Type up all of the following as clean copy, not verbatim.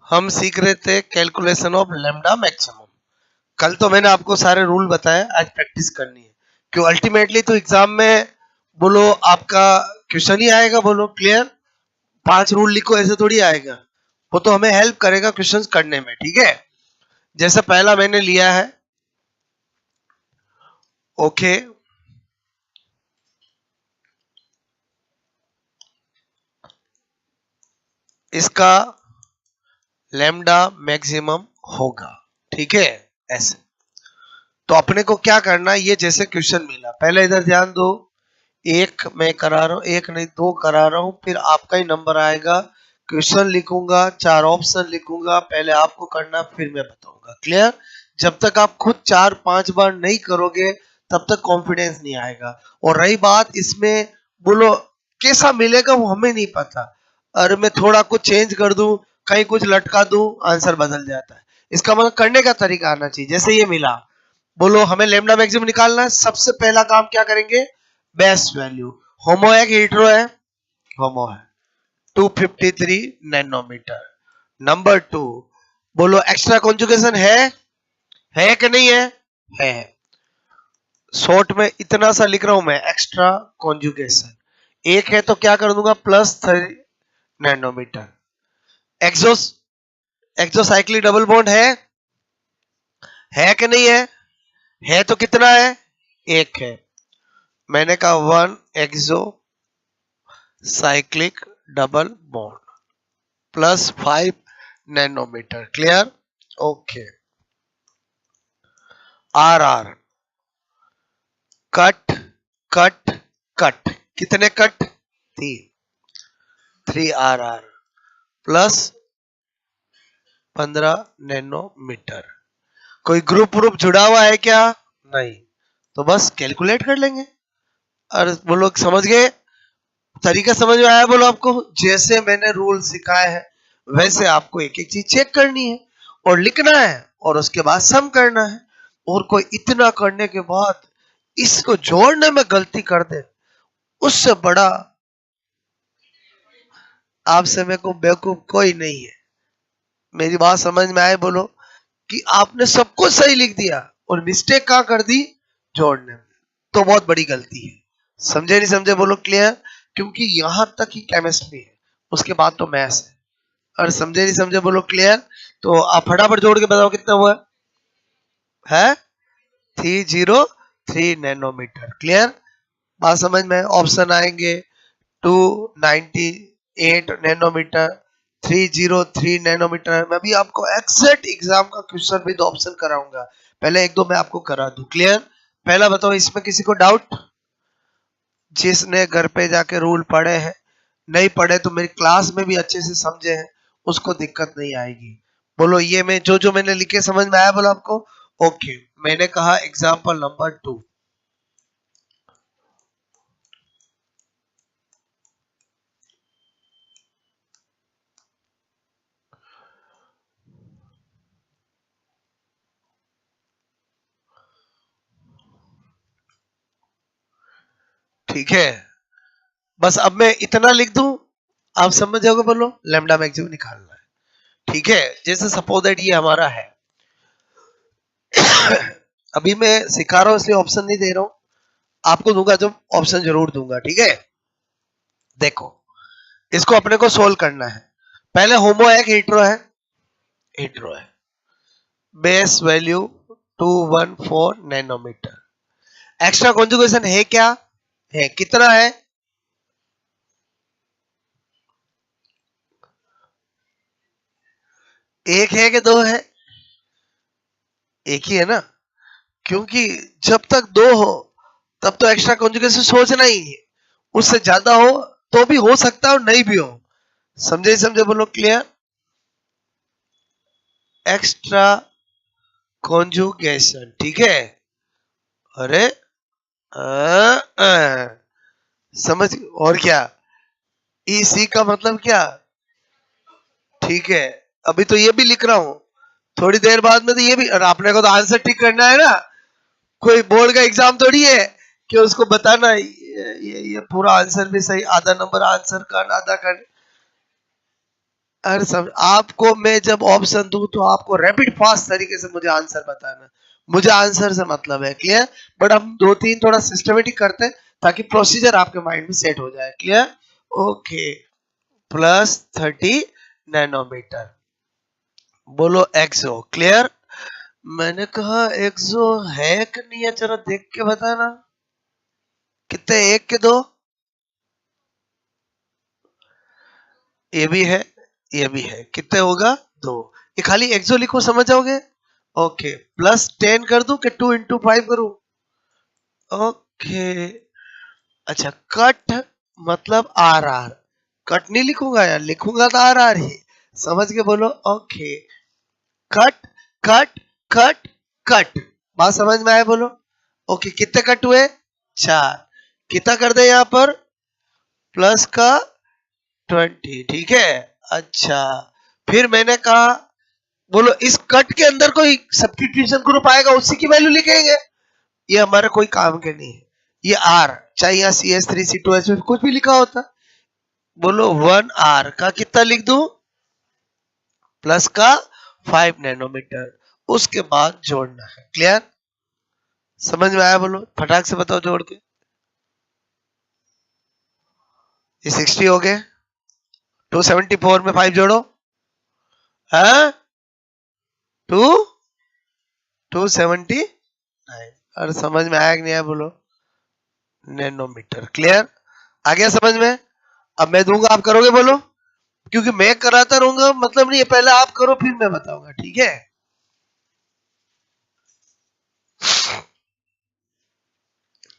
हम सीख रहे थे कैलकुलेशन ऑफ लैम्डा मैक्सिमम। कल तो मैंने आपको सारे रूल बताए, आज प्रैक्टिस करनी है। क्यों अल्टीमेटली तो एग्जाम में बोलो आपका क्वेश्चन ही आएगा, बोलो क्लियर। 5 रूल लिखो ऐसे थोड़ी आएगा, वो तो हमें हेल्प करेगा क्वेश्चन करने में, ठीक है। जैसे पहला मैंने लिया है, ओके, इसका लैम्डा मैक्सिमम होगा, ठीक है, ऐसे। तो अपने को क्या करना है, ये जैसे क्वेश्चन मिला, पहले इधर ध्यान दो। एक मैं करा रहा हूं, एक नहीं 2 करा रहा हूं, फिर आपका ही नंबर आएगा। क्वेश्चन लिखूंगा, 4 ऑप्शन लिखूंगा, पहले आपको करना फिर मैं बताऊंगा, क्लियर। जब तक आप खुद 4-5 बार नहीं करोगे तब तक कॉन्फिडेंस नहीं आएगा। और रही बात इसमें, बोलो कैसा मिलेगा वो हमें नहीं पता। अरे मैं थोड़ा कुछ चेंज कर दूं, कहीं कुछ लटका दूं, आंसर बदल जाता है। इसका मतलब करने का तरीका आना चाहिए। जैसे ये मिला, बोलो हमें लैम्डा मैक्सिमम निकालना है, सबसे पहला काम क्या करेंगे, बेस्ट वैल्यू। होमो है कि हीट्रो है, होमो है, 253 नैनोमीटर। नंबर 2, बोलो एक्स्ट्रा कॉन्जुगेशन है कि नहीं है। शॉर्ट में इतना सा लिख रहा हूं मैं, एक्स्ट्रा कॉन्जुगेशन एक है तो क्या कर दूंगा, +3 नैनोमीटर। एक्सोस एक्सोसाइक्लिक डबल बॉन्ड है कि नहीं है तो कितना है, एक है। मैंने कहा 1 exo cyclic double bond +5 nanometre, clear, okay. R cut cut cut, कितने कट, 3 आर प्लस 15 नैनोमीटर। कोई ग्रुप जुड़ा हुआ है क्या, नहीं, तो बस कैलकुलेट कर लेंगे। और वो लोग समझ गए, तरीका समझ में आया, बोलो आपको। जैसे मैंने रूल सिखाए हैं वैसे आपको एक एक चीज चेक करनी है और लिखना है, और उसके बाद सम करना है। और कोई इतना करने के बाद इसको जोड़ने में गलती कर दे, उससे बड़ा आपसे मेरे को बेवकूफ कोई नहीं है। मेरी बात समझ में आए, बोलो कि आपने सब कुछ सही लिख दिया और मिस्टेक कहां कर दी, जोड़ने में, तो बहुत बड़ी गलती है। समझे नहीं समझे, बोलो क्लियर। क्योंकि यहां तक ही केमिस्ट्री है, उसके बाद तो मैथ्स है। और समझे नहीं समझे, बोलो क्लियर। तो आप फटाफट जोड़ के बताओ कितना हुआ है 303 नैनोमीटर, क्लियर। बात समझ में। ऑप्शन आएंगे 298 नैनोमीटर, 303 नैनोमीटर। मैं भी आपको एग्जैक्ट एग्जाम का क्वेश्चन भी 2 ऑप्शन कराऊंगा, पहले 1-2 मैं आपको करा दूं, क्लियर। पहला बताओ, इसमें किसी को डाउट, जिसने घर पे जाके रूल पढ़े हैं, नहीं पढ़े तो मेरी क्लास में भी अच्छे से समझे हैं, उसको दिक्कत नहीं आएगी। बोलो ये मैं जो मैंने लिखे समझ में आया, बोलो आपको, ओके। मैंने कहा एग्जाम्पल नंबर 2, ठीक है। बस अब मैं इतना लिख दूं, आप समझ जाओगे, बोलो लैम्डा मैक्सिमम निकालना है, ठीक है। जैसे सपोज दैट ये हमारा है अभी मैं सिखा रहा हूं इसलिए ऑप्शन नहीं दे रहा हूं, आपको दूंगा जब ऑप्शन जरूर दूंगा, ठीक है। देखो, इसको अपने को सोल्व करना है। पहले होमो है कि हीट्रो है, हीट्रो है। Base value 214 nanometre. Extra conjugation है क्या, है, कितना है, एक है कि 2 है, एक ही है ना। क्योंकि जब तक 2 हो तब तो एक्स्ट्रा कॉन्जुगेशन सोचना ही है, उससे ज्यादा हो तो भी हो सकता है और नहीं भी हो। समझे समझे, बोलो क्लियर। एक्स्ट्रा कॉन्जुगेशन, ठीक है। अरे आ, आ, समझ, और क्या, इसी का मतलब क्या, ठीक है। अभी तो ये भी लिख रहा हूं, थोड़ी देर बाद में तो ये भी। और आपने को तो आंसर ठीक करना है ना, कोई बोर्ड का एग्जाम थोड़ी है कि उसको बताना ये पूरा आंसर भी सही, आधा नंबर आंसर का, आधा कर। अरे सब आपको मैं जब ऑप्शन दूं तो आपको रैपिड फास्ट तरीके से मुझे आंसर बताना, मुझे आंसर से मतलब है, क्लियर। बट हम दो तीन थोड़ा सिस्टमेटिक करते हैं ताकि प्रोसीजर आपके माइंड में सेट हो जाए, क्लियर। ओके, +30 नैनोमीटर, बोलो एक्सो, क्लियर। मैंने कहा एक्सो है कि नहीं है, जरा देख के बताना। कितने, एक के दो? ये भी है, ये भी है, कितने होगा? दो। ये खाली एक्सो लिखो, समझ जाओगे। ओके, +10 कर दूं कि 2 × 5 करूं? ओके, अच्छा, कट मतलब RR, कट नहीं लिखूंगा यार, लिखूंगा तो RR ही, समझ के बोलो। Okay, cut cut cut cut, बात समझ में आया, बोलो। ओके, कितने कट हुए? 4। कितना कर दे यहाँ पर? प्लस का 20, ठीक है। अच्छा, फिर मैंने कहा, बोलो इस कट के अंदर कोई सब्स्टिट्यूशन ग्रुप आएगा, उसी की वैल्यू लिखेंगे, ये हमारे कोई काम के नहीं है। ये R, चाहे यहाँ CS3C2H कुछ भी लिखा होता। बोलो 1R का कितना लिख दूं? प्लस का 5 नैनोमीटर, उसके बाद जोड़ना है, क्लियर। समझ में आया? बोलो फटाक से बताओ जोड़ के। ये 60 हो गए, 274 में 5 जोड़ो, हाँ, 279। और समझ में आया कि नहीं आया, बोलो। नैनोमीटर, क्लियर, आ गया समझ में। अब मैं दूंगा, आप करोगे, बोलो। क्योंकि मैं कराता रहूंगा मतलब नहीं है, पहले आप करो फिर मैं बताऊंगा, ठीक है।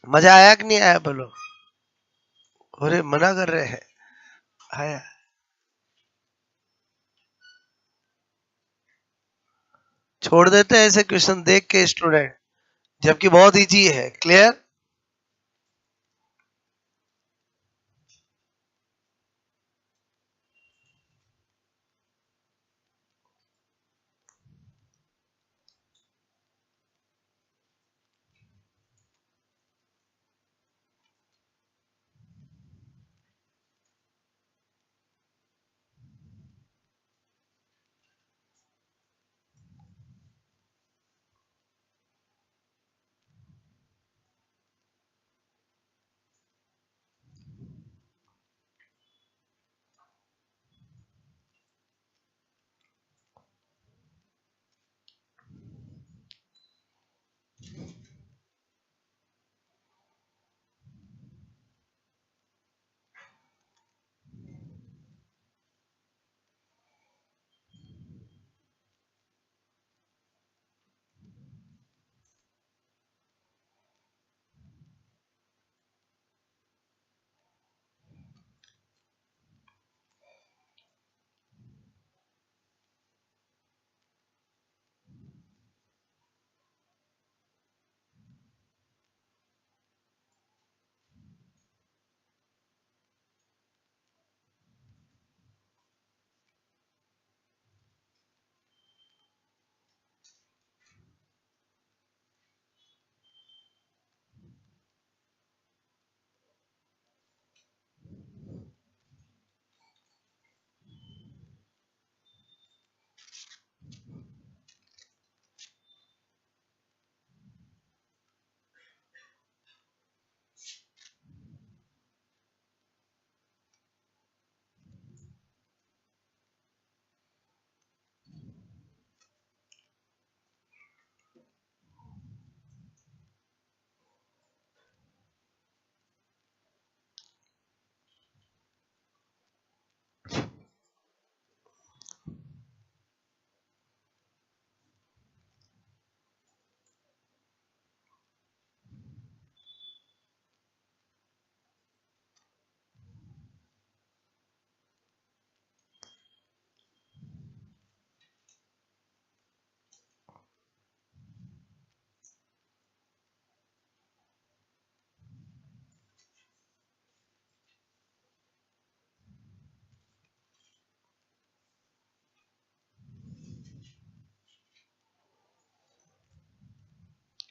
मजा आया कि नहीं आया, बोलो। अरे मना कर रहे हैं, आया। छोड़ देते हैं ऐसे क्वेश्चन देख के स्टूडेंट, जबकि बहुत इजी है, क्लियर।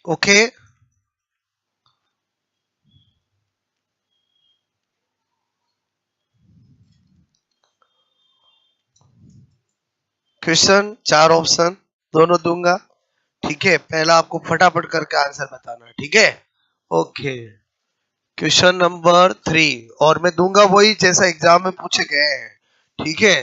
ओके, क्वेश्चन 4 ऑप्शन दोनों दूंगा, ठीक है। पहला आपको फटाफट करके आंसर बताना है, ठीक है। ओके, क्वेश्चन नंबर 3, और मैं दूंगा वही जैसा एग्जाम में पूछे गए हैं, ठीक है।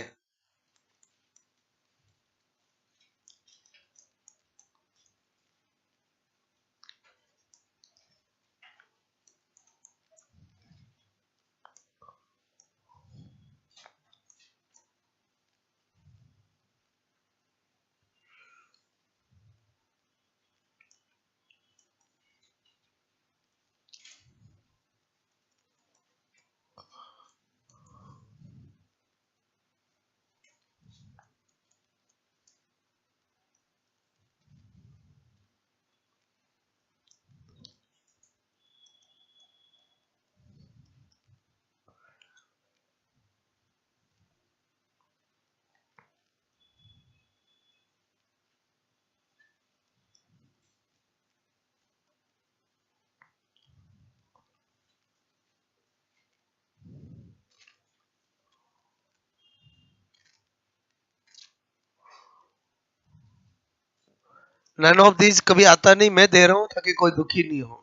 नन ऑफ दिस कभी आता नहीं, मैं दे रहा हूं ताकि कोई दुखी नहीं हो।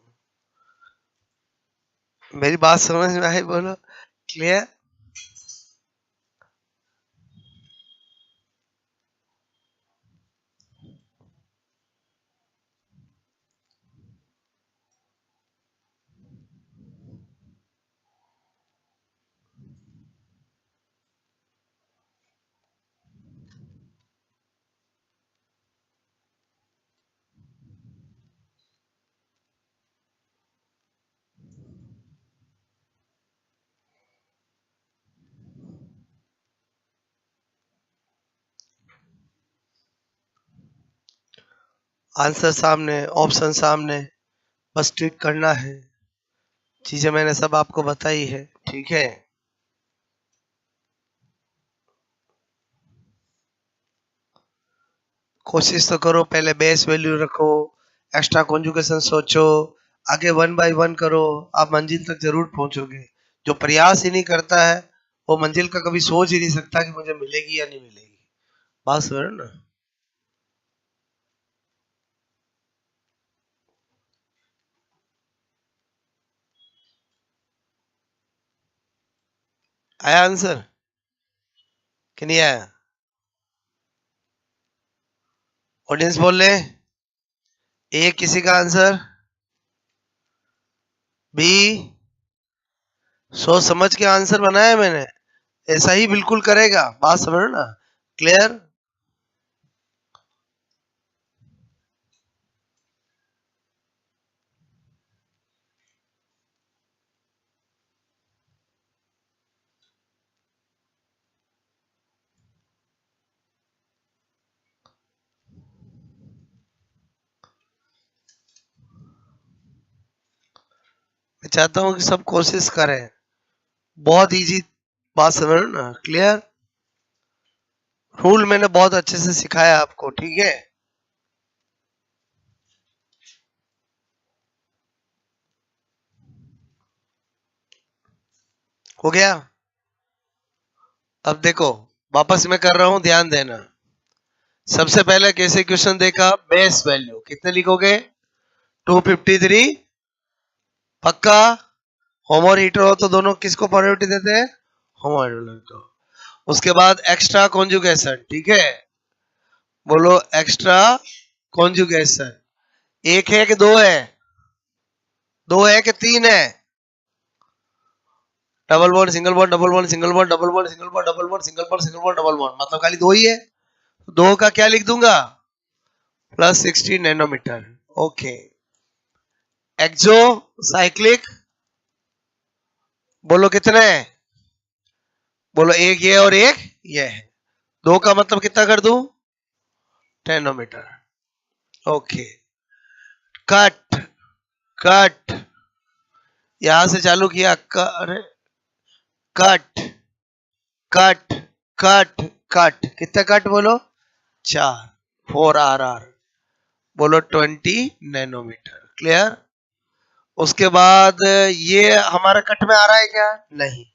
मेरी बात समझ में आई? बोलो क्लियर। आंसर सामने, ऑप्शन सामने, बस टिक करना है। चीजें मैंने सब आपको बताई है, ठीक है। कोशिश तो करो, पहले बेस वैल्यू रखो, एक्स्ट्रा कॉन्जुगेशन सोचो, आगे 1 बाय 1 करो, आप मंजिल तक जरूर पहुंचोगे। जो प्रयास ही नहीं करता है वो मंजिल का कभी सोच ही नहीं सकता कि मुझे मिलेगी या नहीं मिलेगी। बात समझ रहे हो ना? आया आंसर कि नहीं आया? ऑडियंस बोल रहे हैं। ए किसी का आंसर, बी सोच समझ के आंसर बनाया मैंने, ऐसा ही बिल्कुल करेगा। बात समझ ना? क्लियर। मैं चाहता हूं कि सब कोशिश करें, बहुत इजी। बात समझ रहे हो ना? क्लियर। रूल मैंने बहुत अच्छे से सिखाया आपको, ठीक है। हो गया। अब देखो, वापस मैं कर रहा हूं, ध्यान देना। सबसे पहले कैसे क्वेश्चन देखा, बेस वैल्यू कितने लिखोगे? 253। पक्का? होम और हीटर हो तो दोनों किसको प्रायोरिटी देते हैं? होम और हीटर को। उसके बाद एक्स्ट्रा कॉन्जुगेशन, ठीक है। बोलो एक्स्ट्रा कॉन्जुगेशन। एक है कि दो है? दो है कि तीन है? Double bond single bond, double bond single bond, double bond single bond, double bond single bond, single bond double bond, मतलब खाली दो ही है। दो का क्या लिख दूंगा? Plus 60 nanometre. Okay. Exocyclic, बोलो कितने? बोलो एक ये और एक ये है। दो का मतलब कितना कर दूं? 10 नैनोमीटर। ओके। कट, कट, यहां से चालू किया, अरे कट, कट, कट, कट, कितना कट बोलो? 4, 4 RR, बोलो 20 नैनोमीटर। क्लियर। उसके बाद ये हमारा कट में आ रहा है क्या? नहीं।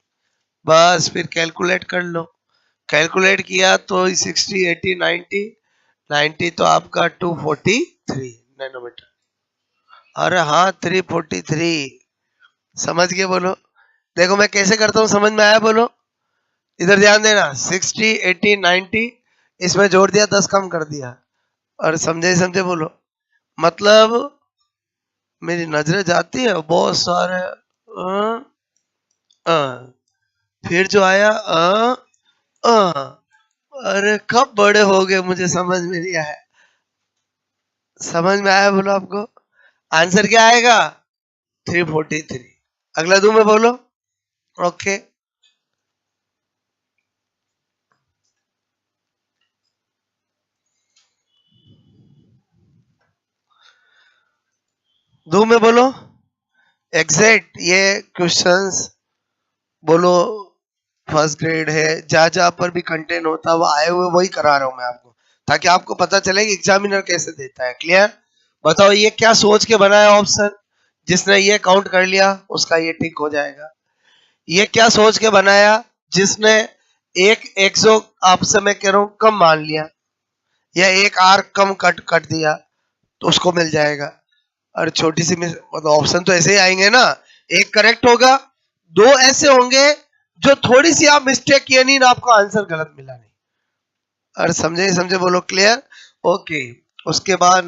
बस फिर कैलकुलेट कर लो, कैलकुलेट किया तो 60, 80, 90, 90 तो आपका 243 नैनोमीटर। अरे हाँ 343, समझ गए बोलो। देखो मैं कैसे करता हूँ, समझ में आया बोलो। इधर ध्यान देना, 60, 80, 90 इसमें जोड़ दिया, 10 कम कर दिया। और समझे समझे बोलो। मतलब मेरी नजरें जाती है बहुत सारे फिर जो आया अरे कब बड़े हो गए मुझे समझ में नहीं आया। समझ में आया बोलो आपको। आंसर क्या आएगा? 343। अगला दूं मैं बोलो। ओके दूं मैं बोलो। एग्जैक्ट ये क्वेश्चंस बोलो फर्स्ट ग्रेड है, जहां जहां पर भी कंटेंट होता है वो आए हुए वही करा रहा हूं मैं आपको, ताकि आपको पता चले कि एग्जामिनर कैसे देता है। क्लियर? बताओ ये क्या सोच के बनाया ऑप्शन? जिसने ये काउंट कर लिया उसका ये टिक हो जाएगा। ये क्या सोच के बनाया? जिसने एक 100 आपसे मैं कह रहा हूं कम मान लिया, या एक आर कम कट कट दिया, तो उसको मिल जाएगा। और छोटी सी मतलब ऑप्शन तो ऐसे ही आएंगे ना, एक करेक्ट होगा, दो ऐसे होंगे जो थोड़ी सी आप मिस्टेक किए नहीं ना, आपको आंसर गलत मिला नहीं। और समझे समझे बोलो। क्लियर? ओके। उसके बाद